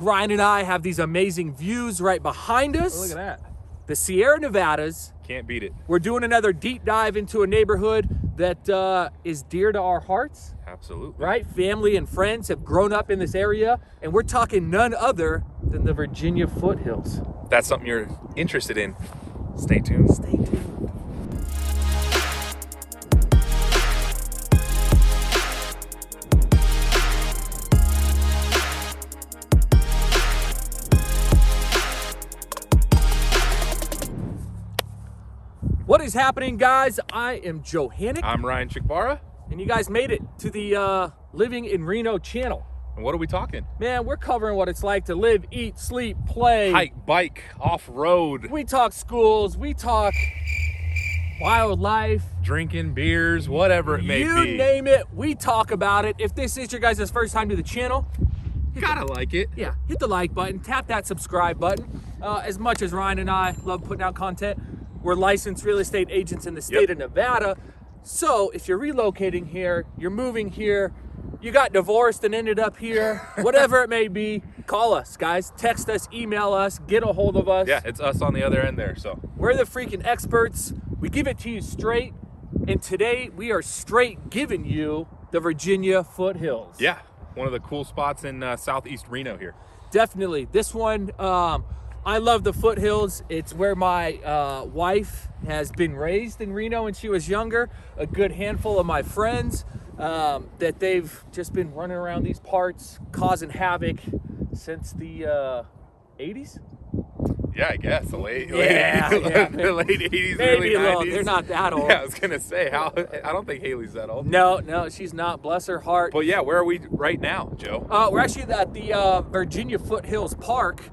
Ryan and I have these amazing views right behind us. Oh, look at that. The Sierra Nevadas. Can't beat it. We're doing another deep dive into a neighborhood that is dear to our hearts. Absolutely. Right? Family and friends have grown up in this area, and we're talking none other than the Virginia Foothills. If that's something you're interested in, stay tuned. Stay tuned. What is happening, guys? I am Joe Hanich. I'm Ryan Chicvara. And you guys made it to the Living in Reno channel. And what are we talking? Man, we're covering what it's like to live, eat, sleep, play. Hike, bike, off-road. We talk schools, we talk wildlife. Drinking, beers, whatever it may be. You name it, we talk about it. If this is your guys' first time to the channel, like it. Yeah, hit the like button, tap that subscribe button. As much as Ryan and I love putting out content, we're licensed real estate agents in the state of Nevada. So if you're relocating here, you're moving here, you got divorced and ended up here, whatever it may be, call us, guys. Text us, email us, get a hold of us. Yeah, it's us on the other end there, so. We're the freaking experts. We give it to you straight. And today we are straight giving you the Virginia Foothills. Yeah, one of the cool spots in southeast Reno here. Definitely. This one, I love the Foothills. It's where my wife has been raised in Reno when she was younger. A good handful of my friends that they've just been running around these parts, causing havoc since the 80s. Yeah, I guess the late the late 80s, maybe early a little. 90s. They're not that old. Yeah, I was gonna say I don't think Haley's that old. No, she's not. Bless her heart. But yeah, where are we right now, Joe? We're actually at the Virginia Foothills Park,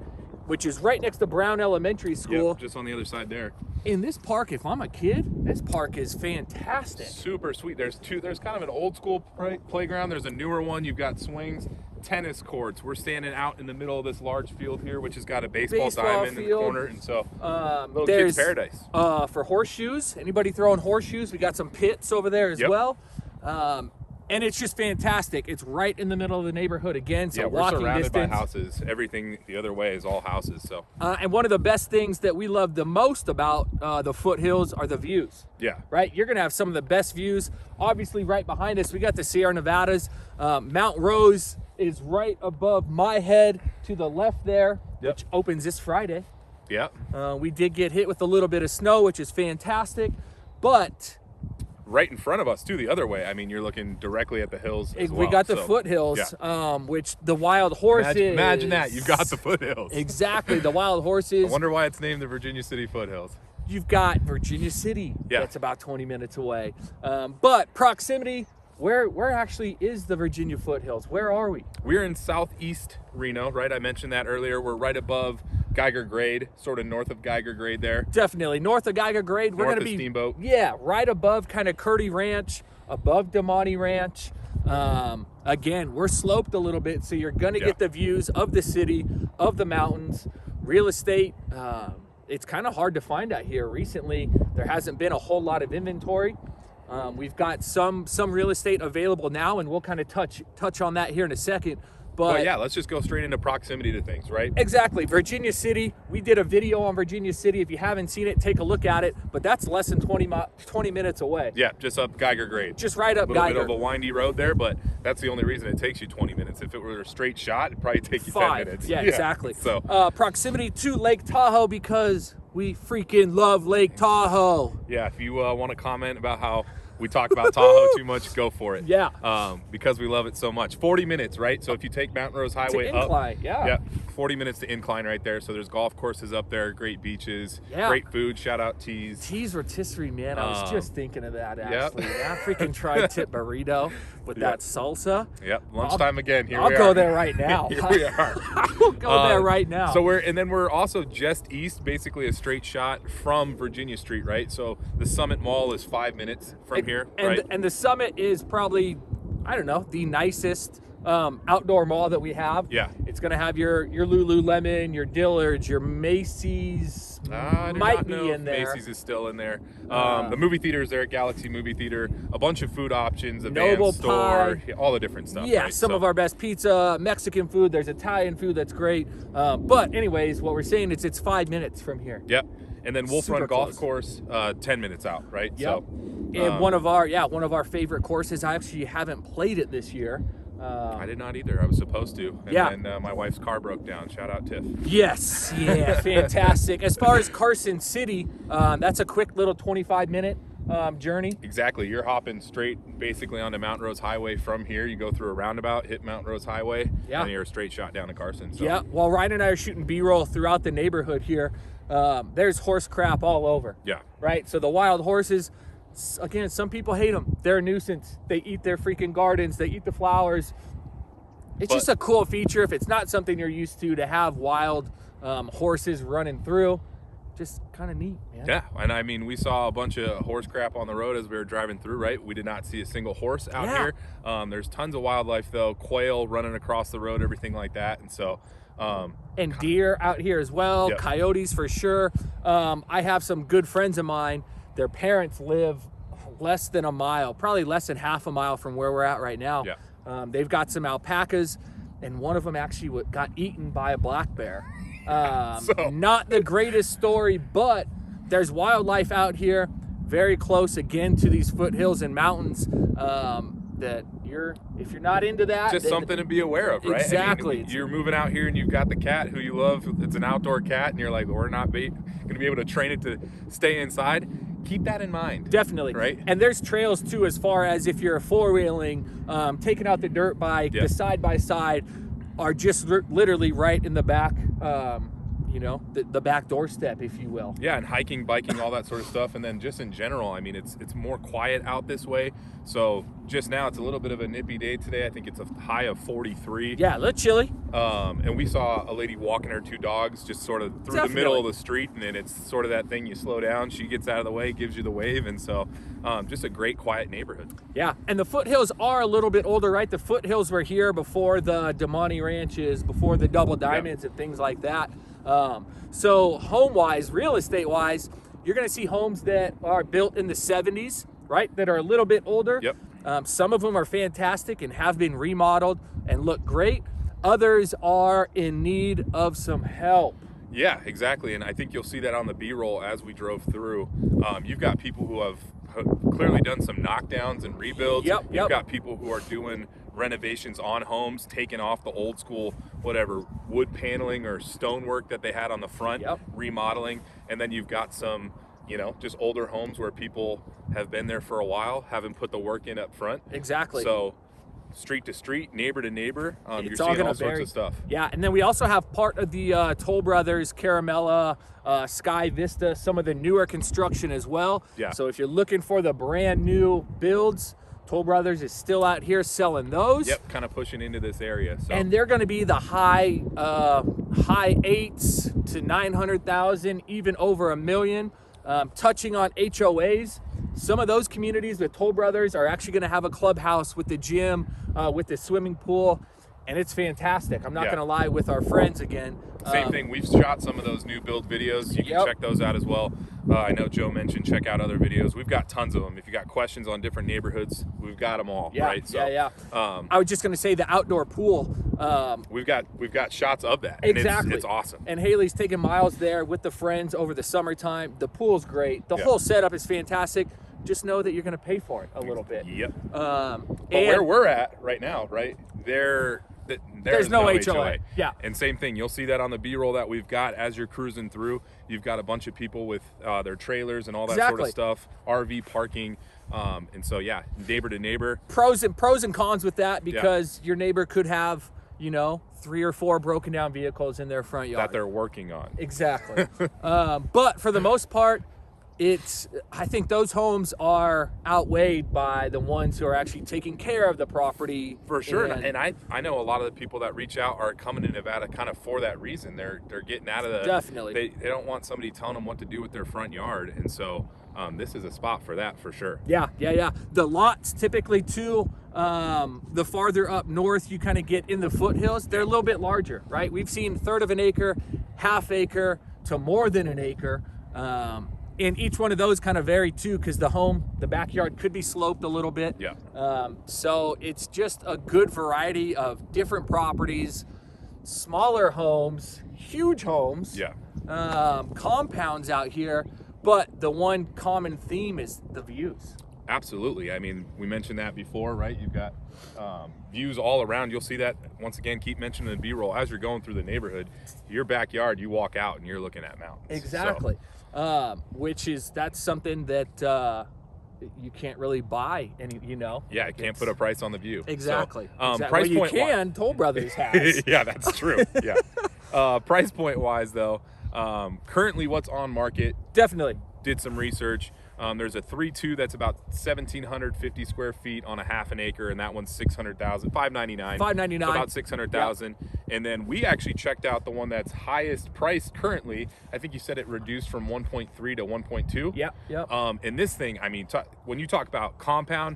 which is right next to Brown Elementary School. Yep, just on the other side there. In this park, if I'm a kid, this park is fantastic. Super sweet. There's kind of an old school playground. There's a newer one. You've got swings, tennis courts. We're standing out in the middle of this large field here, which has got a baseball diamond in the corner, and so little kid's paradise. For horseshoes, anybody throwing horseshoes? We got some pits over there as well. And it's just fantastic. It's right in the middle of the neighborhood again, so walking we're surrounded distance. by houses. Everything the other way is all houses. So. And one of the best things that we love the most about the Foothills are the views. Yeah. Right? You're going to have some of the best views. Obviously, right behind us, we got the Sierra Nevadas. Mount Rose is right above my head to the left there, which opens this Friday. Yeah. We did get hit with a little bit of snow, which is fantastic, but right in front of us too, the other way. I mean, you're looking directly at the hills as well. We got the Foothills, which the wild horses. Imagine that. You've got the Foothills. Exactly, the wild horses. I wonder why it's named the Virginia City Foothills. You've got Virginia City. That's about 20 minutes away. But proximity, where actually is the Virginia Foothills? Where are we? We're in southeast Reno, right? I mentioned that earlier. We're right above Geiger Grade, sort of north of Geiger Grade there. Definitely north of Geiger Grade. We're going to be Steamboat. Yeah, right above kind of Curdy Ranch, above DeMonte Ranch. Again, we're sloped a little bit, so you're going to get the views of the city, of the mountains. Real estate, it's kind of hard to find out here. Recently, there hasn't been a whole lot of inventory. We've got some real estate available now, and we'll kind of touch on that here in a second. But yeah, let's just go straight into proximity to things, right? Exactly. Virginia City. We did a video on Virginia City. If you haven't seen it, take a look at it. But that's less than 20 minutes away. Yeah, just up Geiger Grade. Just right up Geiger. A little bit of a windy road there, but that's the only reason it takes you 20 minutes. If it were a straight shot, it'd probably take you 10 minutes. Yeah, exactly. So proximity to Lake Tahoe, because we freaking love Lake Tahoe. Yeah, if you want to comment about how we talk about Tahoe too much, go for it. Yeah. Because we love it so much. 40 minutes, right? So if you take Mountain Rose Highway to incline, up. Yeah, 40 minutes to incline right there. So there's golf courses up there, great beaches, yeah, great food. Shout out Tees. Tees rotisserie, man. I was just thinking of that, actually. That freaking tri-tip burrito with that salsa. Yep. Lunchtime again. Here we are. I'll go there right now. Here we are. I'll go there right now. So we're also just east, basically a straight shot from Virginia Street, right? So the Summit Mall is 5 minutes from here, right? And the Summit is probably, I don't know, the nicest outdoor mall that we have. Yeah. It's going to have your Lululemon, your Dillard's, your Macy's. I do might not be know if in there. Macy's is still in there. The movie theater's there at Galaxy Movie Theater. A bunch of food options, a Noble van store, Pie. all the different stuff. Yeah, right? some of our best pizza, Mexican food. There's Italian food that's great. But anyways, what we're saying is it's 5 minutes from here. Yep. And then Wolf Super Run Golf close. Course, 10 minutes out, right? Yep. So, And one of our favorite courses. I actually haven't played it this year. I did not either. I was supposed to. And Yeah. then my wife's car broke down. Shout out Tiff. Yes, yeah, fantastic. As far as Carson City, that's a quick little 25-minute journey. Exactly. You're hopping straight basically onto Mount Rose Highway from here. You go through a roundabout, hit Mount Rose Highway, Yeah. and you're a straight shot down to Carson. So. Yeah, while Ryan and I are shooting B-roll throughout the neighborhood here, there's horse crap all over. Yeah. Right? So the wild horses, again, some people hate them. They're a nuisance. They eat their freaking gardens. They eat the flowers. It's just a cool feature. If it's not something you're used to have wild horses running through, just kind of neat, man. Yeah, and I mean, we saw a bunch of horse crap on the road as we were driving through, right? We did not see a single horse out here. There's tons of wildlife, though. Quail running across the road, everything like that. And so... and deer out here as well. Yep. Coyotes for sure. I have some good friends of mine. Their parents live less than a mile, probably less than half a mile from where we're at right now. Yeah. They've got some alpacas, and one of them actually got eaten by a black bear. Not the greatest story, but there's wildlife out here very close again to these foothills and mountains that if you're not into that, just something to be aware of, right? Exactly. I mean, you're moving out here and you've got the cat who you love. It's an outdoor cat, and you're like, we're not going to be able to train it to stay inside. Keep that in mind. Definitely. Right? And there's trails too, as far as if you're four-wheeling, taking out the dirt bike, the side-by-side are just literally right in the back, the back doorstep, if you will. Yeah, and hiking, biking, all that sort of stuff. And then just in general, I mean, it's more quiet out this way. So just now it's a little bit of a nippy day today. I think it's a high of 43. Yeah, a little chilly. And we saw a lady walking her two dogs just sort of through the middle of the street, and then it's sort of that thing, you slow down, she gets out of the way, gives you the wave, and so just a great quiet neighborhood. Yeah, and the foothills are a little bit older, right? The foothills were here before the Damani ranches, before the double diamonds and things like that. So home-wise, real estate-wise, you're going to see homes that are built in the 70s, right, that are a little bit older. Yep. Some of them are fantastic and have been remodeled and look great. Others are in need of some help. Yeah, exactly. And I think you'll see that on the B-roll as we drove through. You've got people who have clearly done some knockdowns and rebuilds. You've got people who are doing renovations on homes, taking off the old school, whatever, wood paneling or stonework that they had on the front, remodeling. And then you've got some, just older homes where people have been there for a while, haven't put the work in up front. Exactly. So street to street, neighbor to neighbor, you're all seeing all sorts of stuff. Yeah, and then we also have part of the Toll Brothers, Caramella, Sky Vista, some of the newer construction as well. Yeah. So if you're looking for the brand new builds, Toll Brothers is still out here selling those. Yep, kind of pushing into this area. So. And they're going to be the high 8s to 900,000, even over $1 million. Touching on HOAs, some of those communities with Toll Brothers are actually going to have a clubhouse with the gym, with the swimming pool, and it's fantastic. I'm not going to lie, with our friends again. Same thing. We've shot some of those new build videos. You can check those out as well. I know Joe mentioned check out other videos. We've got tons of them. If you got questions on different neighborhoods, we've got them all. Right? So, I was just going to say the outdoor pool. We've got shots of that. Exactly. And it's awesome. And Haley's taking Miles there with the friends over the summertime. The pool's great. The whole setup is fantastic. Just know that you're going to pay for it a little bit. Yep. But where we're at right now, right, there's no HOA. Yeah. And same thing, you'll see that on the B-roll that we've got as you're cruising through. You've got a bunch of people with their trailers and all that sort of stuff, RV parking. And so, neighbor to neighbor. Pros and cons with that, because your neighbor could have, 3 or 4 broken down vehicles in their front yard. That they're working on. Exactly. But for the most part, I think those homes are outweighed by the ones who are actually taking care of the property. For sure. And I know a lot of the people that reach out are coming to Nevada kind of for that reason. They're getting out of the, definitely. They don't want somebody telling them what to do with their front yard. And so this is a spot for that, for sure. Yeah. The lots typically too, the farther up north you kind of get in the foothills, they're a little bit larger, right? We've seen 1/3 of an acre, 1/2 acre to more than an acre. And each one of those kind of vary too, because the backyard could be sloped a little bit. Yeah. So it's just a good variety of different properties, smaller homes, huge homes, Yeah. compounds out here. But the one common theme is the views. Absolutely. I mean, we mentioned that before, right? You've got views all around. You'll see that, once again, keep mentioning the B-roll. As you're going through the neighborhood, your backyard, you walk out and you're looking at mountains. Exactly. So. That's something that you can't really buy, and Yeah, you can't put a price on the view. Exactly. So, Well, price you point can. Toll Brothers has. Yeah, that's true. Yeah. Price point wise, though, currently what's on market? Definitely. Did some research. There's a 3-2 that's about 1,750 square feet on a 1/2 an acre, and that one's $600,000, $599. $599. So about $600,000. Yep. And then we actually checked out the one that's highest priced currently. I think you said it reduced from 1.3 to 1.2. Yep. And this thing, I mean, when you talk about compound,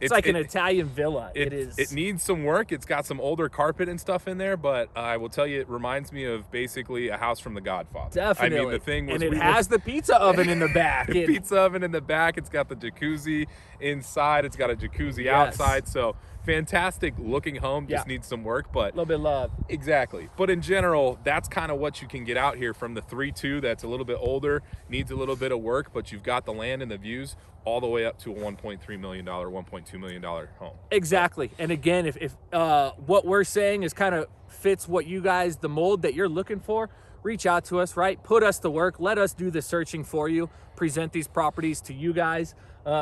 it's like an Italian villa. It needs some work. It's got some older carpet and stuff in there, but I will tell you, it reminds me of basically a house from The Godfather. Definitely. I mean, the thing was, and it has the pizza oven in the back. The pizza oven in the back. It's got the jacuzzi inside. It's got a jacuzzi outside. So fantastic looking home. Just needs some work, but a little bit of love. Exactly. But in general, that's kind of what you can get out here from the 3-2. That's a little bit older, needs a little bit of work, but you've got the land and the views all the way up to a $1.3 million, $1.2 million home. Exactly. And again, if what we're saying is kind of fits what you guys, the mold that you're looking for, reach out to us, right? Put us to work. Let us do the searching for you. Present these properties to you guys.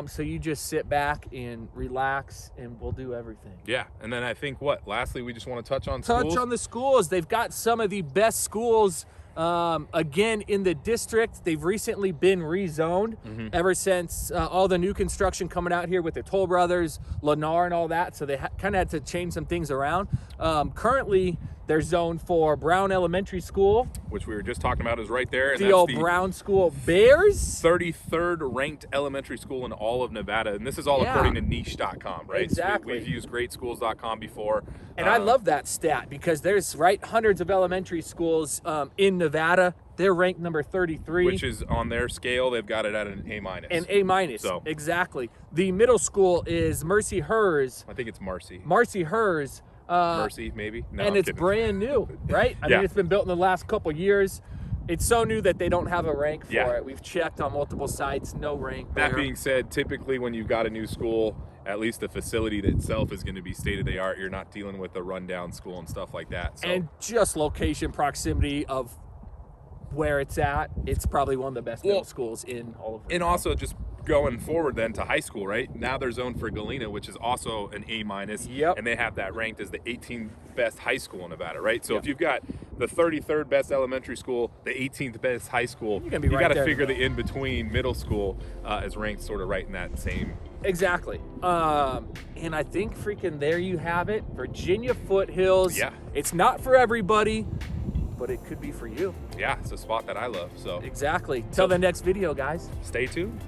So you just sit back and relax, and we'll do everything. Yeah. And then I think lastly, we just want to touch on schools. Touch on the schools. They've got some of the best schools, again, in the district. They've recently been rezoned ever since all the new construction coming out here with the Toll Brothers, Lennar, and all that. So they kind of had to change some things around. Currently, they're zoned for Brown Elementary School, which we were just talking about, is right there. And the old Brown School Bears. 33rd ranked elementary school in all of Nevada. And this is all according to niche.com, right? Exactly. So we've used greatschools.com before. And I love that stat because there's hundreds of elementary schools in Nevada. They're ranked number 33. Which is on their scale, they've got it at an A-. An A-. So. Exactly. The middle school is Mercy Hers. I think it's Marcy. Marcy Hers. Mercy, maybe? No, and it's brand new, right? I mean, it's been built in the last couple years. It's so new that they don't have a rank for it. We've checked on multiple sites, no rank there. That being said, typically when you've got a new school, at least the facility itself is going to be state-of-the-art. You're not dealing with a rundown school and stuff like that. So. And just location proximity of where it's at, it's probably one of the best middle schools in all of Virginia. And also just going forward then to high school, right? Now they're zoned for Galena, which is also an A-. Yep. And they have that ranked as the 18th best high school in Nevada, right? So if you've got the 33rd best elementary school, the 18th best high school, you got to figure the in-between middle school is ranked sort of right in that same. Exactly. And I think freaking there you have it. Virginia Foothills. Yeah. It's not for everybody, but it could be for you. Yeah, it's a spot that I love. So exactly. Till the next video, guys. Stay tuned.